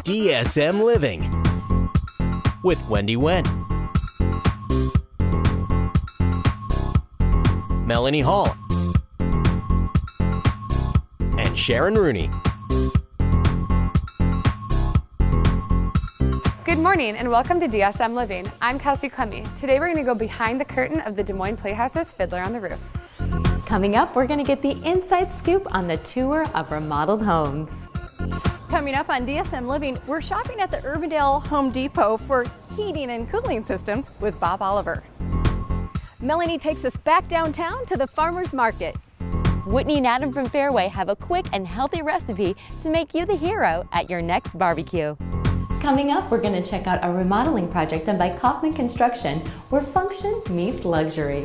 DSM Living with Wendy Wen, Melanie Hall, and Sharon Rooney. Good morning and welcome to DSM Living. I'm Kelsey Clemmy. Today we're going to go behind the curtain of the Des Moines Playhouse's Fiddler on the Roof. Coming up, we're going to get the inside scoop on the tour of remodeled homes. Coming up on DSM Living, we're shopping at the Urbandale Home Depot for heating and cooling systems with Bob Oliver. Melanie takes us back downtown to the farmer's market. Whitney and Adam from Fairway have a quick and healthy recipe to make you the hero at your next barbecue. Coming up, we're going to check out a remodeling project done by Kaufman Construction, where function meets luxury.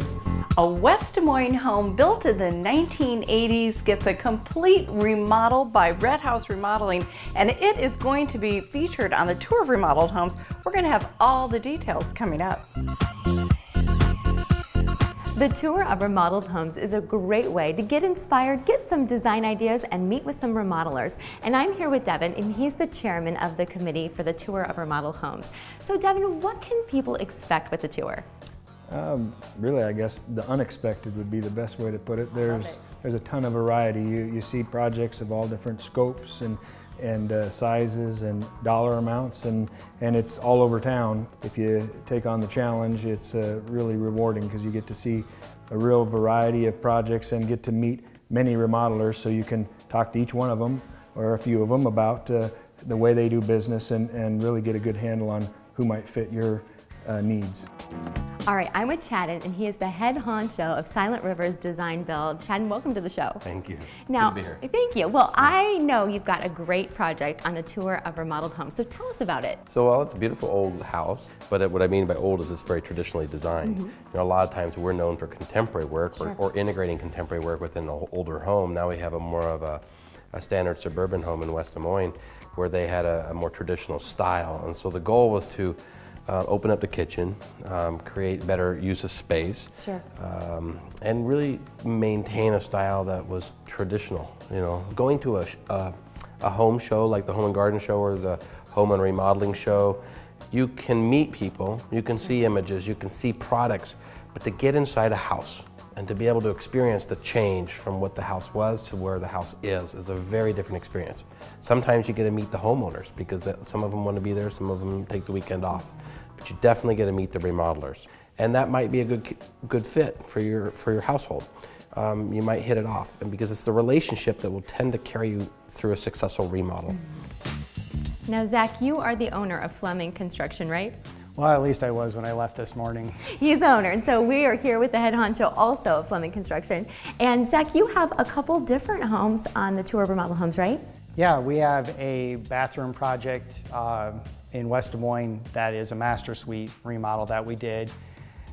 A West Des Moines home built in the 1980s gets a complete remodel by Red House Remodeling, and it is going to be featured on the tour of remodeled homes. We're going to have all the details coming up. The tour of remodeled homes is a great way to get inspired, get some design ideas, and meet with some remodelers. And I'm here with Devin, and he's the chairman of the committee for the tour of remodeled homes. So Devin, what can people expect with the tour? Really, I guess the unexpected would be the best way to put it. There's a ton of variety. You see projects of all different scopes and sizes and dollar amounts, and it's all over town. If you take on the challenge, it's really rewarding because you get to see a real variety of projects and get to meet many remodelers, so you can talk to each one of them or a few of them about the way they do business and really get a good handle on who might fit your needs. All right, I'm with Chadden, and he is the head honcho of Silent River's Design Build. Chadden, welcome to the show. Thank you. Now, good to be here. Thank you. Well, I know you've got a great project on the tour of remodeled homes, so tell us about it. So, well, it's a beautiful old house, but what I mean by old is it's very traditionally designed. You know, a lot of times we're known for contemporary work or integrating contemporary work within an older home. Now we have a more of a standard suburban home in West Des Moines where they had a more traditional style. And so the goal was to open up the kitchen, create better use of space, and really maintain a style that was traditional. You know, going to a home show like the Home and Garden Show or the Home and Remodeling Show, you can meet people, you can see images, you can see products, but to get inside a house and to be able to experience the change from what the house was to where the house is a very different experience. Sometimes you get to meet the homeowners because some of them want to be there, some of them take the weekend off. But you definitely get to meet the remodelers. And that might be a good fit for your household. You might hit it off, and because it's the relationship that will tend to carry you through a successful remodel. Now, Zach, you are the owner of Fleming Construction, right? Well, at least I was when I left this morning. He's the owner, and so we are here with the head honcho also of Fleming Construction. And Zach, you have a couple different homes on the tour of remodeled homes, right? Yeah, we have a bathroom project in West Des Moines that is a master suite remodel that we did.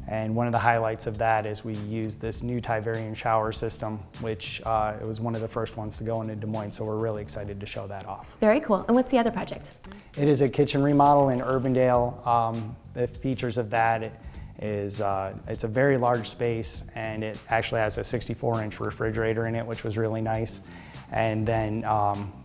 And one of the highlights of that is we used this new Tiverian shower system, which it was one of the first ones to go into Des Moines, so we're really excited to show that off. Very cool. And what's the other project? It is a kitchen remodel in Urbandale. The features of that is it's a very large space, and it actually has a 64-inch refrigerator in it, which was really nice. And then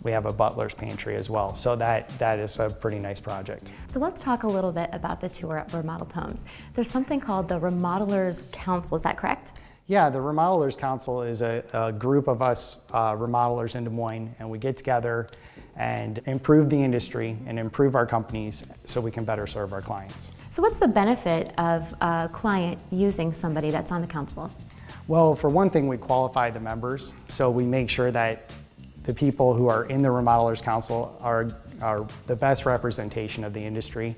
we have a butler's pantry as well. So that is a pretty nice project. So let's talk a little bit about the tour of remodeled homes. There's something called the Remodelers Council, is that correct? Yeah, the Remodelers Council is a group of us remodelers in Des Moines, and we get together and improve the industry and improve our companies so we can better serve our clients. So what's the benefit of a client using somebody that's on the council? Well, for one thing, we qualify the members, so we make sure that the people who are in the Remodelers Council are the best representation of the industry.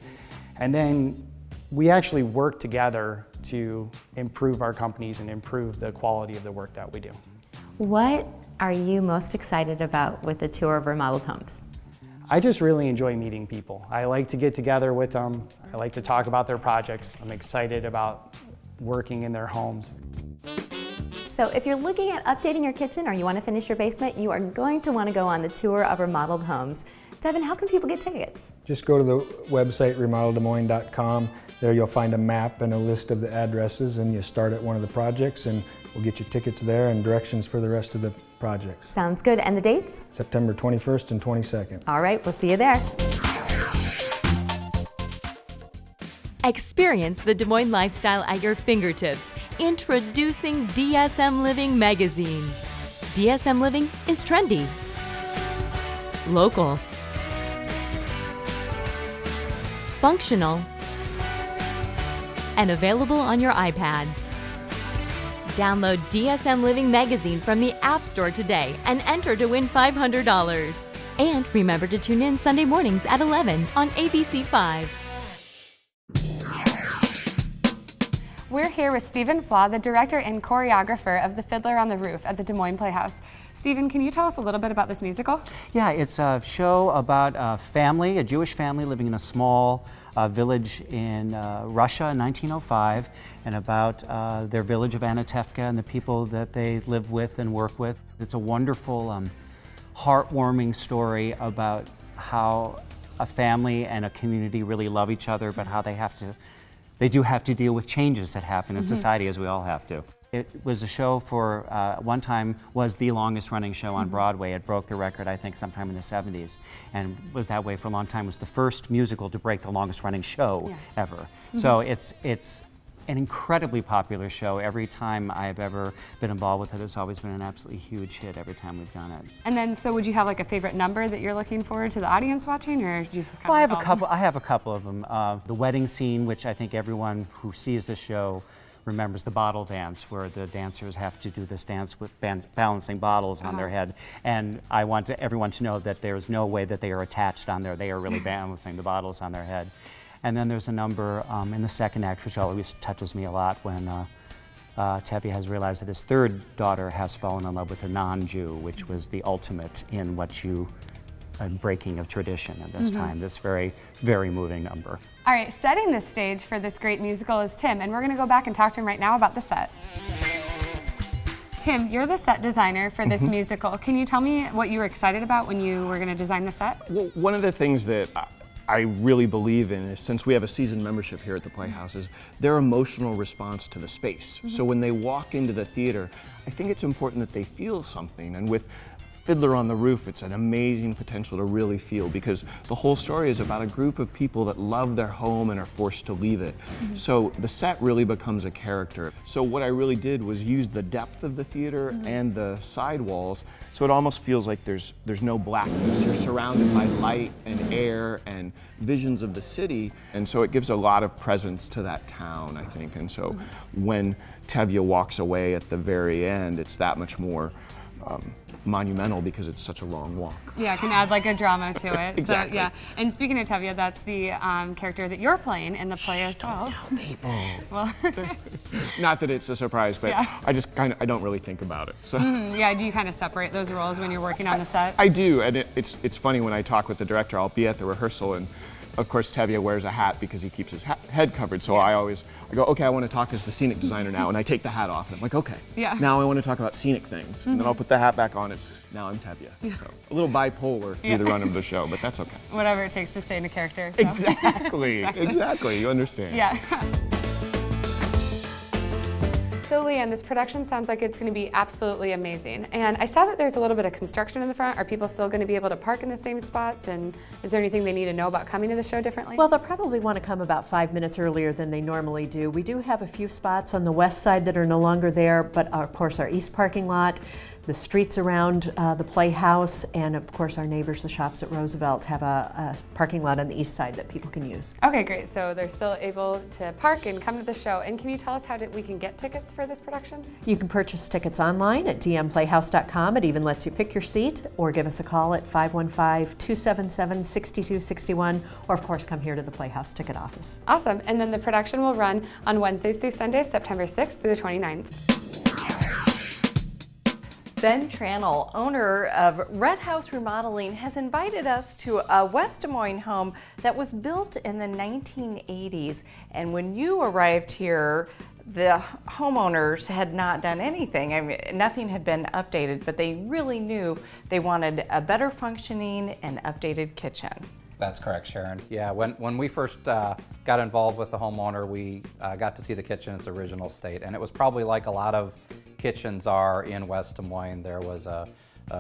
And then we actually work together to improve our companies and improve the quality of the work that we do. What are you most excited about with the tour of remodeled homes? I just really enjoy meeting people. I like to get together with them. I like to talk about their projects. I'm excited about working in their homes. So if you're looking at updating your kitchen or you want to finish your basement, you are going to want to go on the tour of remodeled homes. Devin, how can people get tickets? Just go to the website remodeldesmoines.com. There you'll find a map and a list of the addresses, and you start at one of the projects, and we'll get you tickets there and directions for the rest of the projects. Sounds good. And the dates? September 21st and 22nd. All right, we'll see you there. Experience the Des Moines lifestyle at your fingertips. Introducing DSM Living magazine. DSM Living is trendy, local, functional, and available on your iPad. Download DSM Living magazine from the App Store today and enter to win $500. And remember to tune in Sunday mornings at 11 on ABC5. We're here with Stephen Flaw, the director and choreographer of The Fiddler on the Roof at the Des Moines Playhouse. Stephen, can you tell us a little bit about this musical? Yeah, it's a show about a family, a Jewish family living in a small village in Russia in 1905, and about their village of Anatevka and the people that they live with and work with. It's a wonderful, heartwarming story about how a family and a community really love each other, but how they do have to deal with changes that happen in society, as we all have to. It was a show for, one time, was the longest running show on Broadway. It broke the record, I think, sometime in the 70s, and was that way for a long time. It was the first musical to break the longest running show ever. So it's an incredibly popular show. Every time I've ever been involved with it, it's always been an absolutely huge hit every time we've done it. And then, so would you have like a favorite number that you're looking forward to the audience watching, or do you just kind Well, of I have a couple of them. The wedding scene, which I think everyone who sees the show remembers, the bottle dance, where the dancers have to do this dance with balancing bottles on their head. And I want everyone to know that there's no way that they are attached on there. They are really balancing the bottles on their head. And then there's a number in the second act, which always touches me a lot, when Tevye has realized that his third daughter has fallen in love with a non-Jew, which was the ultimate in breaking of tradition at this time. This very, very moving number. All right, setting the stage for this great musical is Tim, and we're going to go back and talk to him right now about the set. Tim, you're the set designer for this musical. Can you tell me what you were excited about when you were going to design the set? Well, one of the things that I really believe in is, since we have a season membership here at the Playhouse, is their emotional response to the space. So when they walk into the theater, I think it's important that they feel something. And with Fiddler on the Roof, it's an amazing potential to really feel, because the whole story is about a group of people that love their home and are forced to leave it. So the set really becomes a character. So what I really did was use the depth of the theater and the side walls, so it almost feels like there's no blackness. You're surrounded by light and air and visions of the city, and so it gives a lot of presence to that town, I think. And so when Tevye walks away at the very end, it's that much more monumental, because it's such a long walk. Yeah, it can add like a drama to it. Exactly. So, yeah. And speaking of Tevye, that's the character that you're playing in the play as well. People. Well, Not that it's a surprise, but Yeah. I don't really think about it. So. yeah, do you kind of separate those roles when you're working on the set? I do, and it's funny when I talk with the director. I'll be at the rehearsal, and of course Tevye wears a hat because he keeps his head covered. So I go, okay, I want to talk as the scenic designer now, and I take the hat off, and I'm like, okay, now I want to talk about scenic things, and then I'll put the hat back on, and now I'm Tevye. So a little bipolar through the run of the show, but that's okay. Whatever it takes to stay in a character. So. Exactly. You understand. Yeah. So Leanne, this production sounds like it's going to be absolutely amazing. And I saw that there's a little bit of construction in the front. Are people still going to be able to park in the same spots? And is there anything they need to know about coming to the show differently? Well, they'll probably want to come about 5 minutes earlier than they normally do. We do have a few spots on the west side that are no longer there, but of course our east parking lot, the streets around the Playhouse, and of course our neighbors, the shops at Roosevelt, have a parking lot on the east side that people can use. Okay, great. So they're still able to park and come to the show. And can you tell us how we can get tickets for this production? You can purchase tickets online at dmplayhouse.com. It even lets you pick your seat, or give us a call at 515-277-6261, or of course come here to the Playhouse ticket office. Awesome. And then the production will run on Wednesdays through Sundays, September 6th through the 29th. Ben Tranel, owner of Red House Remodeling, has invited us to a West Des Moines home that was built in the 1980s. And when you arrived here, the homeowners had not done anything. I mean, nothing had been updated, but they really knew they wanted a better functioning and updated kitchen. That's correct, Sharon. Yeah, when we first got involved with the homeowner, we got to see the kitchen in its original state, and it was probably like a lot of kitchens are in West Des Moines. There was a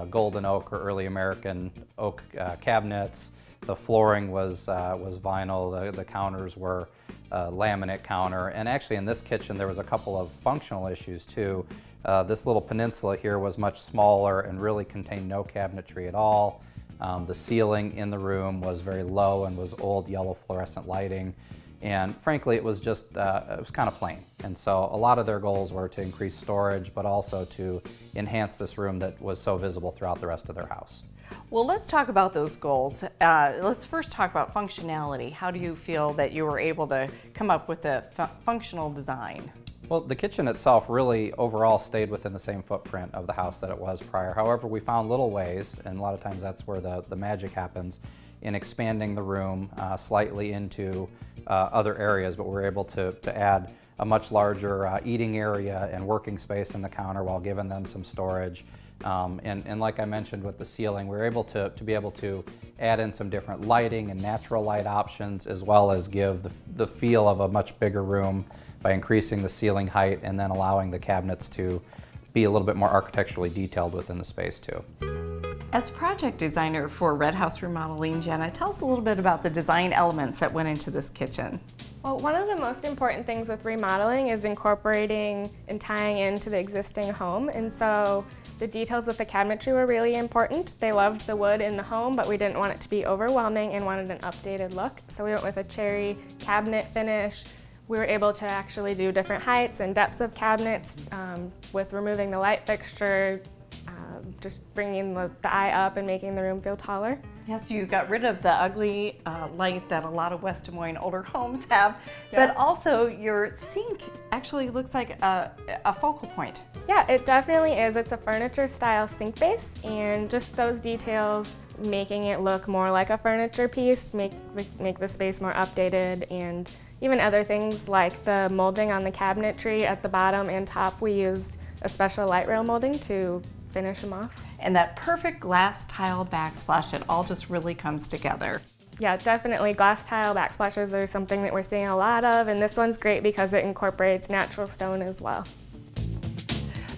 golden oak or early American oak cabinets. The flooring was vinyl, the counters were laminate counter, and actually in this kitchen there was a couple of functional issues too. This little peninsula here was much smaller and really contained no cabinetry at all. The ceiling in the room was very low and was old yellow fluorescent lighting, and frankly it was just it was kind of plain. And so a lot of their goals were to increase storage, but also to enhance this room that was so visible throughout the rest of their house. Well, let's talk about those goals. Let's first talk about functionality. How do you feel that you were able to come up with a functional design? Well, the kitchen itself really overall stayed within the same footprint of the house that it was prior. However, we found little ways, and a lot of times that's where the magic happens, in expanding the room slightly into other areas, but we're able to add a much larger eating area and working space in the counter while giving them some storage. And like I mentioned with the ceiling, we're able to be able to add in some different lighting and natural light options, as well as give the feel of a much bigger room by increasing the ceiling height and then allowing the cabinets to be a little bit more architecturally detailed within the space too. As project designer for Red House Remodeling, Jenna, tell us a little bit about the design elements that went into this kitchen. Well, one of the most important things with remodeling is incorporating and tying into the existing home, and so the details with the cabinetry were really important. They loved the wood in the home, but we didn't want it to be overwhelming and wanted an updated look, so we went with a cherry cabinet finish. We were able to actually do different heights and depths of cabinets with removing the light fixture, just bringing the eye up and making the room feel taller. Yes, you got rid of the ugly light that a lot of West Des Moines older homes have, but also your sink actually looks like a focal point. Yeah, it definitely is. It's a furniture style sink base, and just those details making it look more like a furniture piece make the space more updated. And even other things like the molding on the cabinetry at the bottom and top, we used a special light rail molding to finish them off. And that perfect glass tile backsplash, it all just really comes together. Yeah, definitely. Glass tile backsplashes are something that we're seeing a lot of, and this one's great because it incorporates natural stone as well.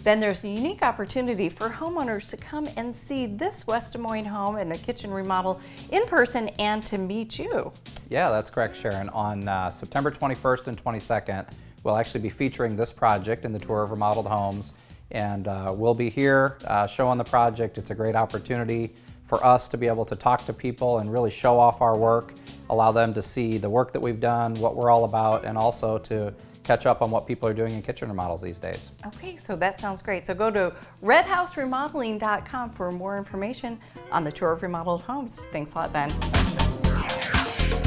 Then there's a unique opportunity for homeowners to come and see this West Des Moines home and the kitchen remodel in person and to meet you. Yeah, that's correct, Sharon. On September 21st and 22nd, we'll actually be featuring this project in the Tour of Remodeled Homes. And we'll be here showing the project. It's a great opportunity for us to be able to talk to people and really show off our work, allow them to see the work that we've done, what we're all about, and also to catch up on what people are doing in kitchen remodels these days. Okay, so that sounds great. So go to redhouseremodeling.com for more information on the Tour of Remodeled Homes. Thanks a lot, Ben.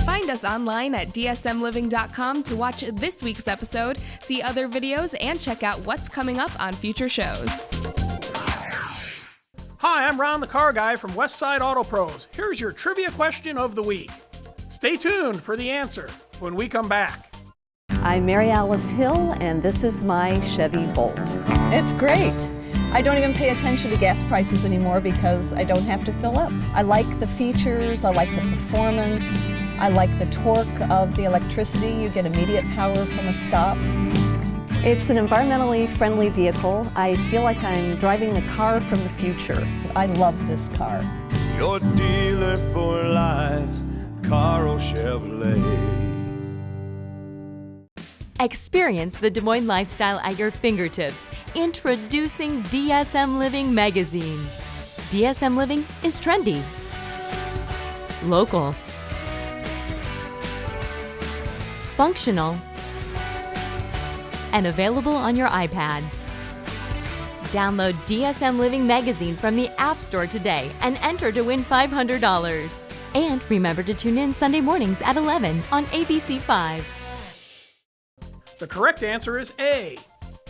Find us online at dsmliving.com to watch this week's episode, see other videos, and check out what's coming up on future shows. Hi, I'm Ron the Car Guy from Westside Auto Pros. Here's your trivia question of the week. Stay tuned for the answer when we come back. I'm Mary Alice Hill, and this is my Chevy Volt. It's great. I don't even pay attention to gas prices anymore because I don't have to fill up. I like the features, I like the performance, I like the torque of the electricity. You get immediate power from a stop. It's an environmentally friendly vehicle. I feel like I'm driving the car from the future. I love this car. Your dealer for life, Carl Chevrolet. Experience the Des Moines lifestyle at your fingertips. Introducing DSM Living magazine. DSM Living is trendy, local, functional, and available on your iPad. Download DSM Living magazine from the App Store today and enter to win $500. And remember to tune in Sunday mornings at 11 on ABC5. The correct answer is A.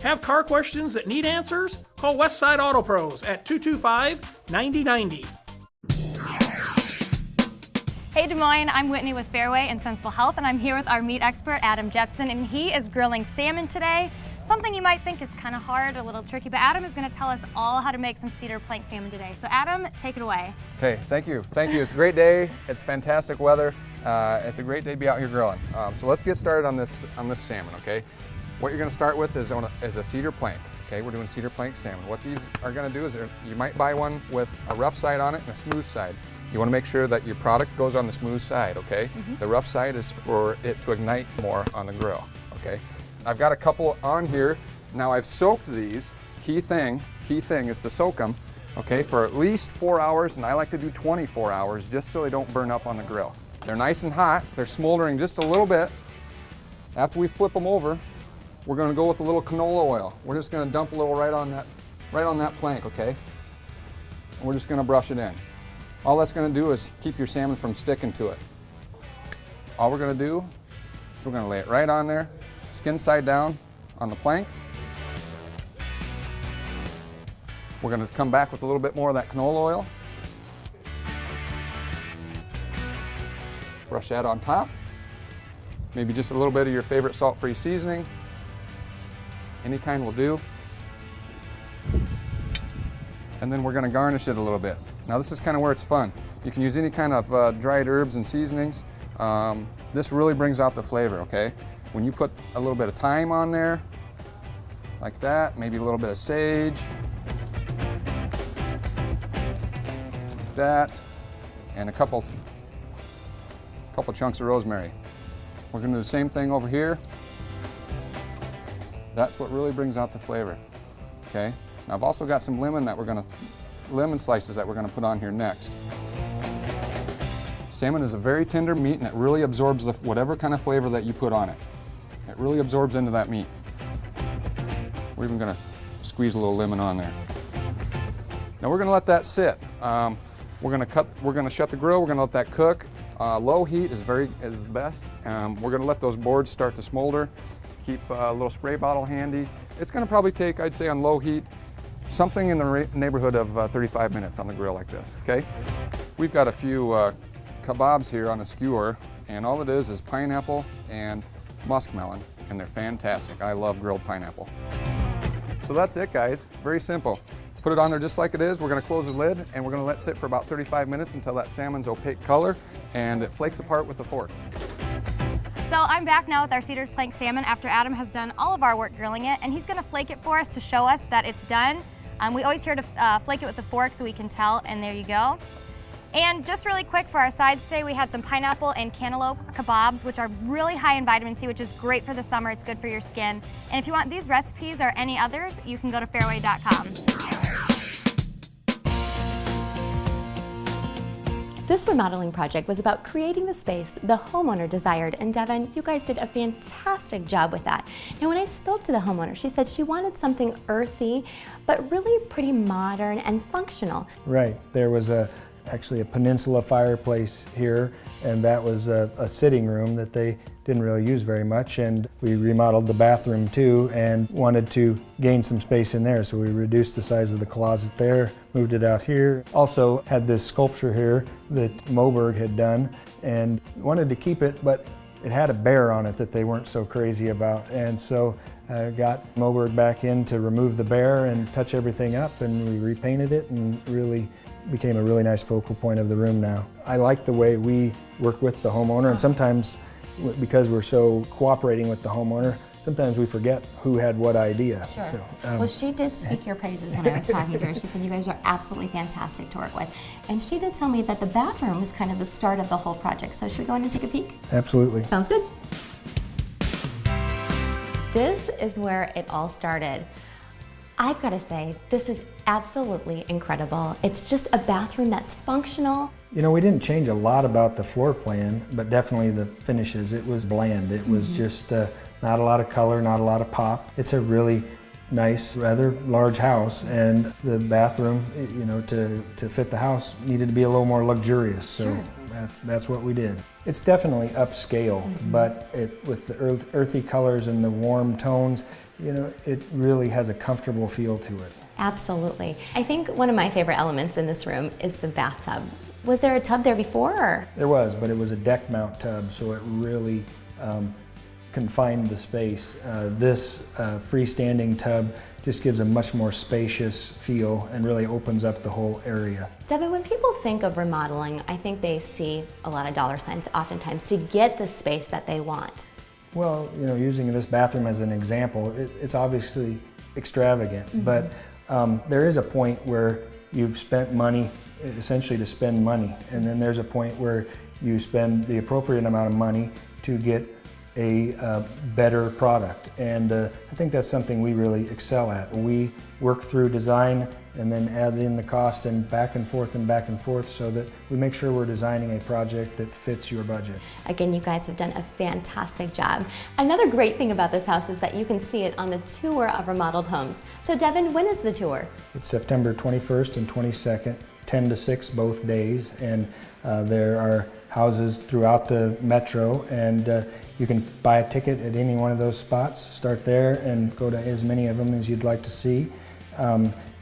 Have car questions that need answers? Call Westside Auto Pros at 225-9090. Hey Des Moines, I'm Whitney with Fairway and Sensible Health, and I'm here with our meat expert, Adam Jepson, and he is grilling salmon today. Something you might think is kind of hard, a little tricky, but Adam is going to tell us all how to make some cedar plank salmon today. So Adam, take it away. Okay, thank you. Thank you. It's a great day. It's fantastic weather. It's a great day to be out here grilling. So let's get started on this salmon, okay? What you're going to start with is a cedar plank. Okay, we're doing cedar plank salmon. What these are going to do is you might buy one with a rough side on it and a smooth side. You want to make sure that your product goes on the smooth side, okay? The rough side is for it to ignite more on the grill, okay? I've got a couple on here. Now I've soaked these. Key thing is to soak them, okay, for at least 4 hours, and I like to do 24 hours just so they don't burn up on the grill. They're nice and hot. They're smoldering just a little bit. After we flip them over, we're going to go with a little canola oil. We're just going to dump a little right on that plank, okay? And we're just going to brush it in. All that's going to do is keep your salmon from sticking to it. All we're going to do is we're going to lay it right on there, skin side down on the plank. We're going to come back with a little bit more of that canola oil. Brush that on top. Maybe just a little bit of your favorite salt-free seasoning. Any kind will do. And then we're going to garnish it a little bit. Now this is kind of where it's fun. You can use any kind of dried herbs and seasonings. This really brings out the flavor, okay? When you put a little bit of thyme on there, like that, maybe a little bit of sage, like that, and a couple chunks of rosemary. We're going to do the same thing over here. That's what really brings out the flavor, okay? Now I've also got some lemon slices that we're going to put on here next. Salmon is a very tender meat and it really absorbs whatever kind of flavor that you put on it. It really absorbs into that meat. We're even going to squeeze a little lemon on there. Now we're going to let that sit. We're going to shut the grill. We're going to let that cook. Low heat is the best. We're going to let those boards start to smolder. Keep a little spray bottle handy. It's going to probably take, I'd say on low heat, something in the neighborhood of 35 minutes on the grill like this, okay? We've got a few kebabs here on a skewer, and all it is pineapple and muskmelon, and they're fantastic. I love grilled pineapple. So that's it, guys. Very simple. Put it on there just like it is. We're going to close the lid, and we're going to let it sit for about 35 minutes until that salmon's opaque color, and it flakes apart with a fork. So I'm back now with our cedar plank salmon after Adam has done all of our work grilling it, and he's going to flake it for us to show us that it's done. We always hear to flake it with a fork so we can tell, and there you go. And just really quick for our sides today, we had some pineapple and cantaloupe kebabs, which are really high in vitamin C, which is great for the summer. It's good for your skin. And if you want these recipes or any others, you can go to fairway.com. This remodeling project was about creating the space the homeowner desired, and Devin, you guys did a fantastic job with that. Now when I spoke to the homeowner, she said she wanted something earthy, but really pretty modern and functional. Right, there was actually a peninsula fireplace here, and that was a sitting room that they didn't really use very much, and we remodeled the bathroom too and wanted to gain some space in there, so we reduced the size of the closet there, moved it out here. Also had this sculpture here that Moberg had done and wanted to keep it, but it had a bear on it that they weren't so crazy about, and so I got Moberg back in to remove the bear and touch everything up, and we repainted it and really became a really nice focal point of the room now. I like the way we work with the homeowner, and sometimes because we're so cooperating with the homeowner, sometimes we forget who had what idea. Sure. So, well, she did speak your praises when I was talking to her. She said you guys are absolutely fantastic to work with. And she did tell me that the bathroom was kind of the start of the whole project. So should we go in and take a peek? Absolutely. Sounds good. This is where it all started. I've got to say, this is absolutely incredible. It's just a bathroom that's functional. You know, we didn't change a lot about the floor plan, but definitely the finishes. It was bland. It was just not a lot of color, not a lot of pop. It's a really nice, rather large house, and the bathroom, you know, to fit the house needed to be a little more luxurious. So Sure. that's what we did. It's definitely upscale, but with the earthy colors and the warm tones, you know, it really has a comfortable feel to it. Absolutely. I think one of my favorite elements in this room is the bathtub. Was there a tub there before? Or? There was, but it was a deck mount tub, so it really confined the space. This freestanding tub just gives a much more spacious feel and really opens up the whole area. Devin, when people think of remodeling, I think they see a lot of dollar signs oftentimes to get the space that they want. Well, you know, using this bathroom as an example, it's obviously extravagant, but there is a point where you've spent money essentially to spend money. And then there's a point where you spend the appropriate amount of money to get a better product. And I think that's something we really excel at. We work through design and then add in the cost and back and forth so that we make sure we're designing a project that fits your budget. Again, you guys have done a fantastic job. Another great thing about this house is that you can see it on the tour of remodeled homes. So Devin, when is the tour? It's September 21st and 22nd, 10 to 6 both days, and there are houses throughout the metro, and you can buy a ticket at any one of those spots, start there and go to as many of them as you'd like to see.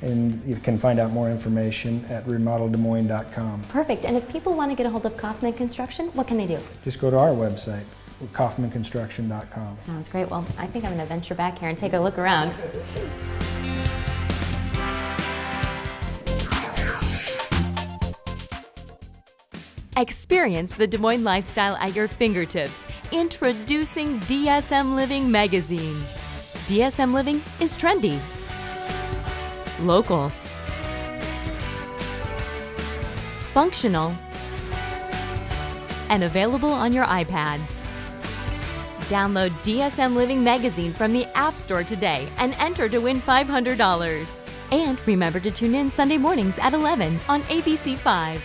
And you can find out more information at remodeldesmoines.com. Perfect. And if people want to get a hold of Kaufman Construction, what can they do? Just go to our website, kaufmanconstruction.com. Sounds great. Well, I think I'm going to venture back here and take a look around. Experience the Des Moines lifestyle at your fingertips. Introducing DSM Living magazine. DSM Living is trendy, local, functional, and available on your iPad. Download DSM Living magazine from the App Store today and enter to win $500. And remember to tune in Sunday mornings at 11 on ABC5.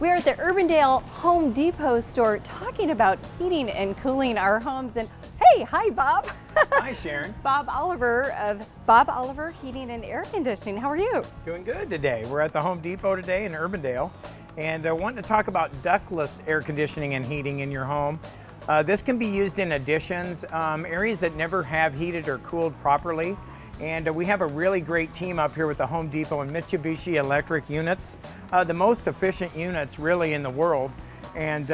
We're at the Urbandale Home Depot store talking about heating and cooling our homes. And hey, hi Bob. Hi Sharon. Bob Oliver of Bob Oliver Heating and Air Conditioning. How are you? Doing good today. We're at the Home Depot today in Urbandale, and wanting to talk about ductless air conditioning and heating in your home. This can be used in additions, areas that never have heated or cooled properly. And we have a really great team up here with the Home Depot and Mitsubishi electric units, the most efficient units really in the world. And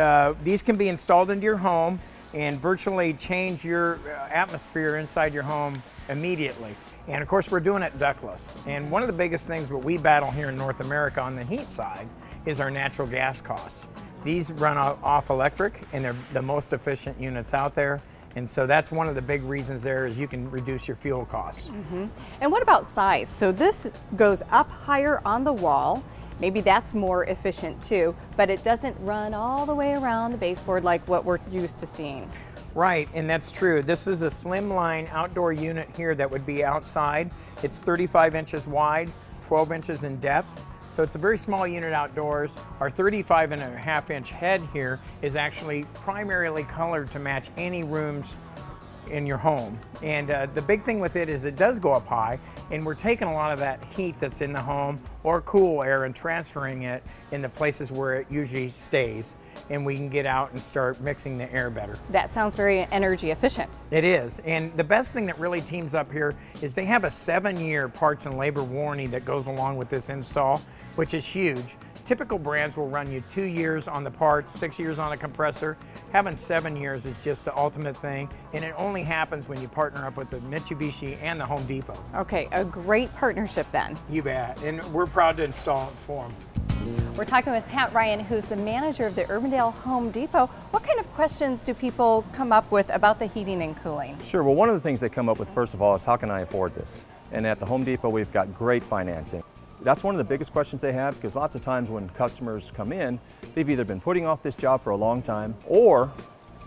these can be installed into your home and virtually change your atmosphere inside your home immediately. And of course, we're doing it ductless. And one of the biggest things that we battle here in North America on the heat side is our natural gas costs. These run off electric, and they're the most efficient units out there. And so that's one of the big reasons there is you can reduce your fuel costs. Mm-hmm. And what about size? So this goes up higher on the wall. Maybe that's more efficient too, but it doesn't run all the way around the baseboard like what we're used to seeing. Right, and that's true. This is a slimline outdoor unit here that would be outside. It's 35 inches wide, 12 inches in depth. So it's a very small unit outdoors. Our 35.5-inch head here is actually primarily colored to match any rooms in your home. And the big thing with it is it does go up high, and we're taking a lot of that heat that's in the home or cool air and transferring it in the places where it usually stays, and we can get out and start mixing the air better. That sounds very energy efficient. It is, and the best thing that really teams up here is they have a 7-year parts and labor warranty that goes along with this install, which is huge. Typical brands will run you 2 years on the parts, 6 years on a compressor. Having 7 years is just the ultimate thing, and it only happens when you partner up with the Mitsubishi and the Home Depot. Okay, a great partnership then. You bet, and we're proud to install it for them. We're talking with Pat Ryan, who's the manager of the Urbandale Home Depot. What kind of questions do people come up with about the heating and cooling? Sure, well, one of the things they come up with first of all is how can I afford this? And at the Home Depot, we've got great financing. That's one of the biggest questions they have, because lots of times when customers come in, they've either been putting off this job for a long time or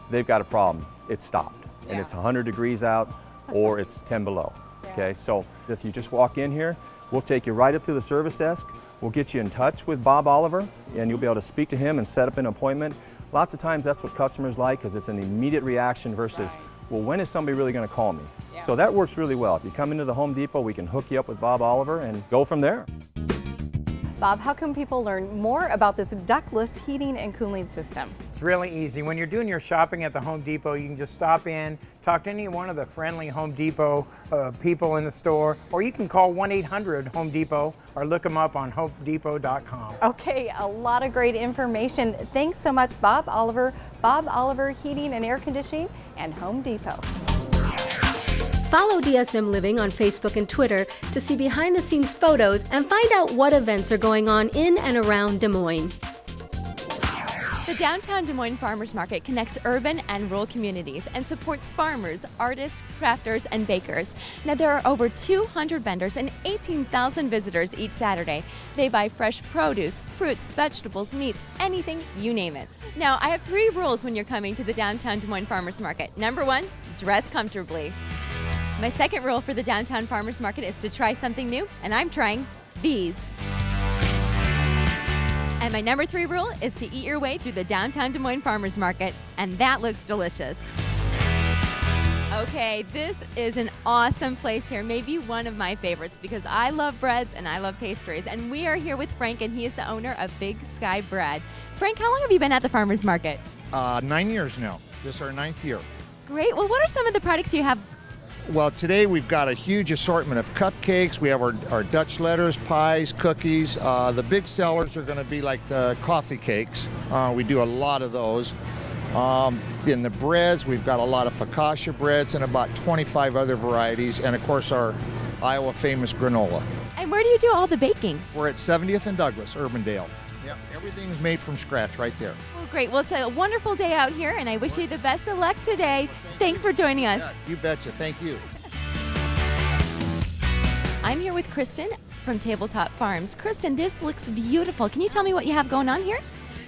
they've got a problem. It's stopped and it's 100 degrees out or it's 10 below. Okay, so if you just walk in here, we'll take you right up to the service desk. We'll get you in touch with Bob Oliver and you'll be able to speak to him and set up an appointment. Lots of times that's what customers like, because it's an immediate reaction versus, well, when is somebody really going to call me? So that works really well. If you come into the Home Depot, we can hook you up with Bob Oliver and go from there. Bob, how can people learn more about this ductless heating and cooling system? It's really easy. When you're doing your shopping at the Home Depot, you can just stop in, talk to any one of the friendly Home Depot people in the store, or you can call 1-800-HOME DEPOT or look them up on homedepot.com. Okay, a lot of great information. Thanks so much, Bob Oliver Heating and Air Conditioning, and Home Depot. Follow DSM Living on Facebook and Twitter to see behind-the-scenes photos and find out what events are going on in and around Des Moines. The Downtown Des Moines Farmers Market connects urban and rural communities and supports farmers, artists, crafters, and bakers. Now, there are over 200 vendors and 18,000 visitors each Saturday. They buy fresh produce, fruits, vegetables, meats, anything, you name it. Now, I have 3 rules when you're coming to the Downtown Des Moines Farmers Market. Number 1, dress comfortably. My second rule for the Downtown Farmers Market is to try something new, and I'm trying these. And my number 3 rule is to eat your way through the Downtown Des Moines Farmers Market, and that looks delicious. Okay, this is an awesome place here, maybe one of my favorites because I love breads and I love pastries. And we are here with Frank, and he is the owner of Big Sky Bread. Frank, how long have you been at the farmers market? 9 years now. This is our 9th year. Great. Well, what are some of the products you have? Well, today we've got a huge assortment of cupcakes. We have our Dutch letters, pies, cookies. The big sellers are going to be like the coffee cakes. We do a lot of those. In the breads, we've got a lot of focaccia breads and about 25 other varieties. And of course, our Iowa famous granola. And where do you do all the baking? We're at 70th and Douglas, Urbandale. Yep, everything's made from scratch right there. Well, great. Well, it's a wonderful day out here, and I wish you the best of luck today. Thanks for joining us. Yeah, you betcha. Thank you. I'm here with Kristen from Tabletop Farms. Kristen, this looks beautiful. Can you tell me what you have going on here?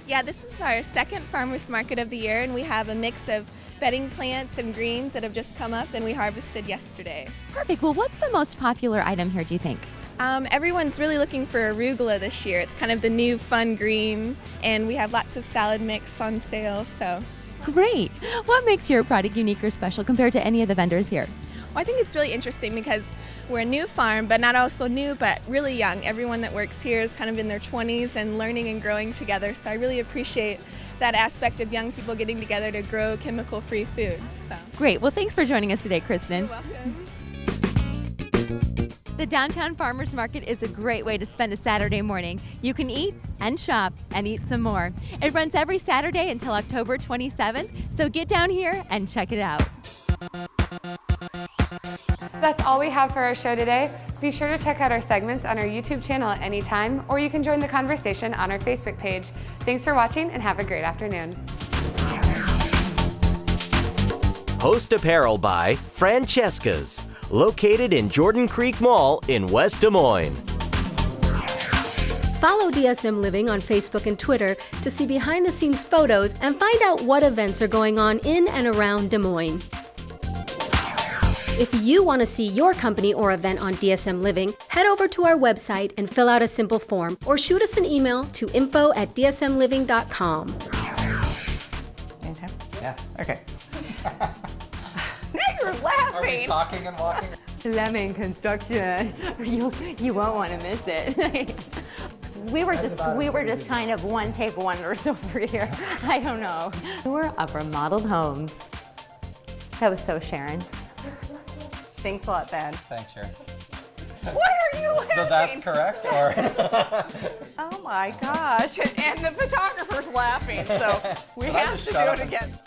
Yeah, this is our second farmers market of the year, and we have a mix of bedding plants and greens that have just come up and we harvested yesterday. Perfect. Well, what's the most popular item here, do you think? Everyone's really looking for arugula this year. It's kind of the new fun green, and we have lots of salad mix on sale, so. Great. What makes your product unique or special compared to any of the vendors here? Well, I think it's really interesting because we're a new farm, but not also new, but really young. Everyone that works here is kind of in their 20s and learning and growing together, so I really appreciate that aspect of young people getting together to grow chemical-free food. So. Great. Well, thanks for joining us today, Kristen. You're welcome. The Downtown Farmers Market is a great way to spend a Saturday morning. You can eat and shop and eat some more. It runs every Saturday until October 27th, so get down here and check it out. That's all we have for our show today. Be sure to check out our segments on our YouTube channel at any time, or you can join the conversation on our Facebook page. Thanks for watching and have a great afternoon. Host Apparel by Francesca's, located in Jordan Creek Mall in West Des Moines. Follow DSM Living on Facebook and Twitter to see behind-the-scenes photos and find out what events are going on in and around Des Moines. If you want to see your company or event on DSM Living, head over to our website and fill out a simple form, or shoot us an email to info@dsmliving.com. Yeah, okay. Now you're laughing. Are we talking and walking? Lemon construction. You won't want to miss it. We were just kind of one-take wonders over here. I don't know. Tour of remodeled homes. That was so Sharon. Thanks a lot, Ben. Thanks, Sharon. Why are you laughing? That's correct, or? Oh my gosh, and the photographer's laughing, so we But I have just to shut do up it and again.